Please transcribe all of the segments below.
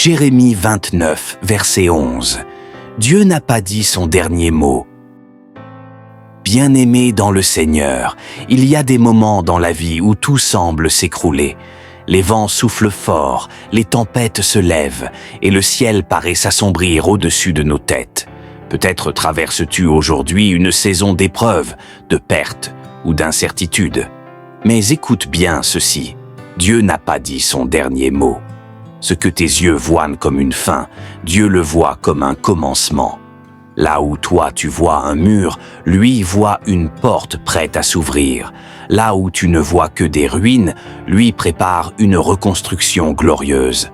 Jérémie 29, verset 11. Dieu n'a pas dit son dernier mot. Bien-aimé dans le Seigneur, il y a des moments dans la vie où tout semble s'écrouler. Les vents soufflent fort, les tempêtes se lèvent et le ciel paraît s'assombrir au-dessus de nos têtes. Peut-être traverses-tu aujourd'hui une saison d'épreuves, de pertes ou d'incertitudes. Mais écoute bien ceci, Dieu n'a pas dit son dernier mot. Ce que tes yeux voient comme une fin, Dieu le voit comme un commencement. Là où toi tu vois un mur, lui voit une porte prête à s'ouvrir. Là où tu ne vois que des ruines, lui prépare une reconstruction glorieuse.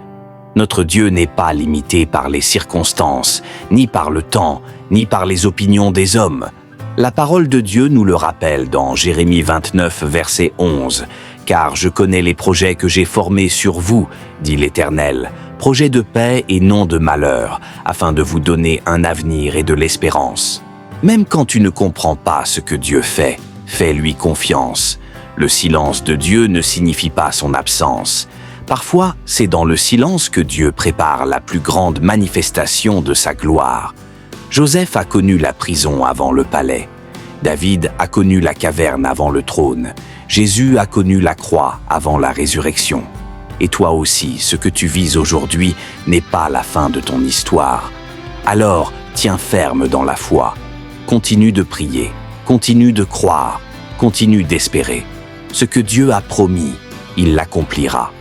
Notre Dieu n'est pas limité par les circonstances, ni par le temps, ni par les opinions des hommes. La parole de Dieu nous le rappelle dans Jérémie 29, verset 11. « Car je connais les projets que j'ai formés sur vous, dit l'Éternel, projets de paix et non de malheur, afin de vous donner un avenir et de l'espérance. » Même quand tu ne comprends pas ce que Dieu fait, fais-lui confiance. Le silence de Dieu ne signifie pas son absence. Parfois, c'est dans le silence que Dieu prépare la plus grande manifestation de sa gloire. Joseph a connu la prison avant le palais. David a connu la caverne avant le trône. Jésus a connu la croix avant la résurrection. Et toi aussi, ce que tu vis aujourd'hui n'est pas la fin de ton histoire. Alors, tiens ferme dans la foi. Continue de prier, continue de croire, continue d'espérer. Ce que Dieu a promis, il l'accomplira.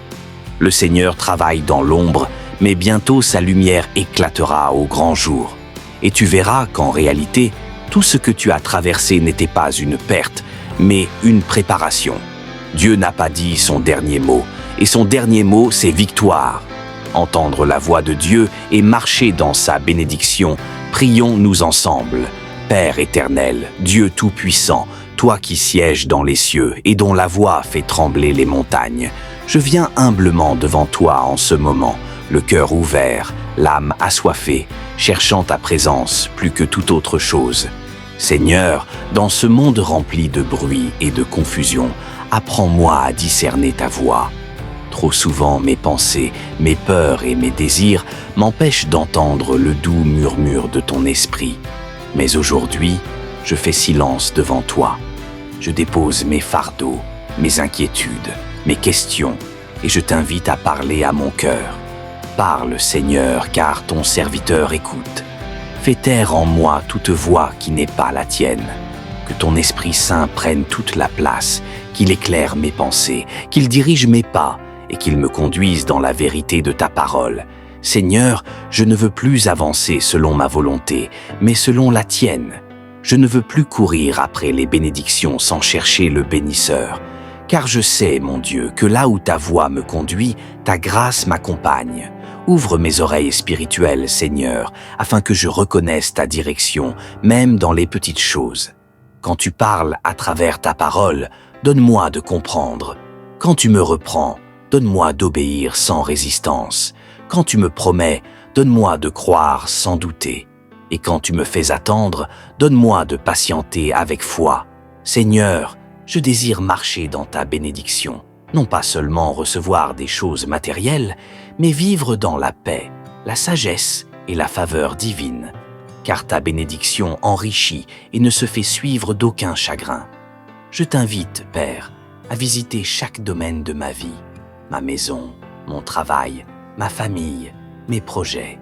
Le Seigneur travaille dans l'ombre, mais bientôt sa lumière éclatera au grand jour. Et tu verras qu'en réalité, tout ce que tu as traversé n'était pas une perte, mais une préparation. Dieu n'a pas dit son dernier mot, et son dernier mot, c'est victoire. Entendre la voix de Dieu et marcher dans sa bénédiction, prions-nous ensemble. Père éternel, Dieu tout-puissant, toi qui sièges dans les cieux et dont la voix fait trembler les montagnes, je viens humblement devant toi en ce moment, le cœur ouvert, l'âme assoiffée, cherchant ta présence plus que toute autre chose. Seigneur, dans ce monde rempli de bruit et de confusion, apprends-moi à discerner ta voix. Trop souvent, mes pensées, mes peurs et mes désirs m'empêchent d'entendre le doux murmure de ton esprit. Mais aujourd'hui, je fais silence devant toi. Je dépose mes fardeaux, mes inquiétudes, mes questions, et je t'invite à parler à mon cœur. Parle, Seigneur, car ton serviteur écoute. Fais taire en moi toute voix qui n'est pas la tienne. Que ton Esprit Saint prenne toute la place, qu'il éclaire mes pensées, qu'il dirige mes pas et qu'il me conduise dans la vérité de ta parole. Seigneur, je ne veux plus avancer selon ma volonté, mais selon la tienne. Je ne veux plus courir après les bénédictions sans chercher le bénisseur. Car je sais, mon Dieu, que là où ta voix me conduit, ta grâce m'accompagne. Ouvre mes oreilles spirituelles, Seigneur, afin que je reconnaisse ta direction, même dans les petites choses. Quand tu parles à travers ta parole, donne-moi de comprendre. Quand tu me reprends, donne-moi d'obéir sans résistance. Quand tu me promets, donne-moi de croire sans douter. Et quand tu me fais attendre, donne-moi de patienter avec foi. Seigneur, je désire marcher dans ta bénédiction. Non pas seulement recevoir des choses matérielles, mais vivre dans la paix, la sagesse et la faveur divine. Car ta bénédiction enrichit et ne se fait suivre d'aucun chagrin. Je t'invite, Père, à visiter chaque domaine de ma vie, ma maison, mon travail, ma famille, mes projets.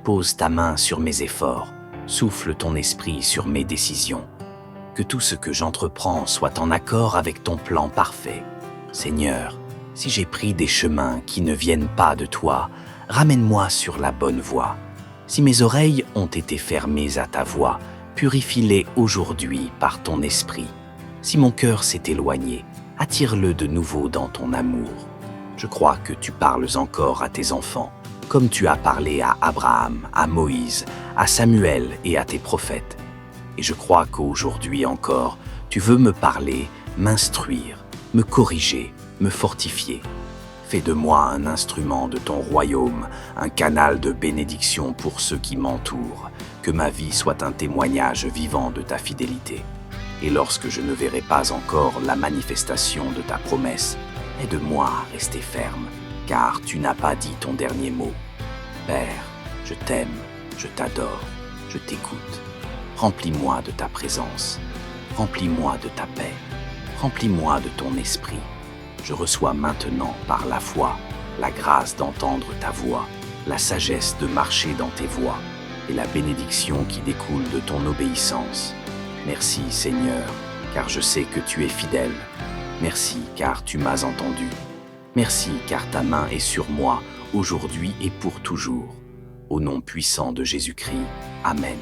Pose ta main sur mes efforts, souffle ton esprit sur mes décisions. Que tout ce que j'entreprends soit en accord avec ton plan parfait. Seigneur, si j'ai pris des chemins qui ne viennent pas de toi, ramène-moi sur la bonne voie. Si mes oreilles ont été fermées à ta voix, purifie-les aujourd'hui par ton esprit. Si mon cœur s'est éloigné, attire-le de nouveau dans ton amour. Je crois que tu parles encore à tes enfants, comme tu as parlé à Abraham, à Moïse, à Samuel et à tes prophètes. Et je crois qu'aujourd'hui encore, tu veux me parler, m'instruire, me corriger, me fortifier. Fais de moi un instrument de ton royaume, un canal de bénédiction pour ceux qui m'entourent. Que ma vie soit un témoignage vivant de ta fidélité. Et lorsque je ne verrai pas encore la manifestation de ta promesse, aide-moi à rester ferme, car tu n'as pas dit ton dernier mot. Je t'aime, je t'adore, je t'écoute. Remplis-moi de ta présence, remplis-moi de ta paix, remplis-moi de ton esprit. Je reçois maintenant, par la foi, la grâce d'entendre ta voix, la sagesse de marcher dans tes voies et la bénédiction qui découle de ton obéissance. Merci Seigneur, car je sais que tu es fidèle. Merci car tu m'as entendu. Merci car ta main est sur moi, aujourd'hui et pour toujours. Au nom puissant de Jésus-Christ. Amen.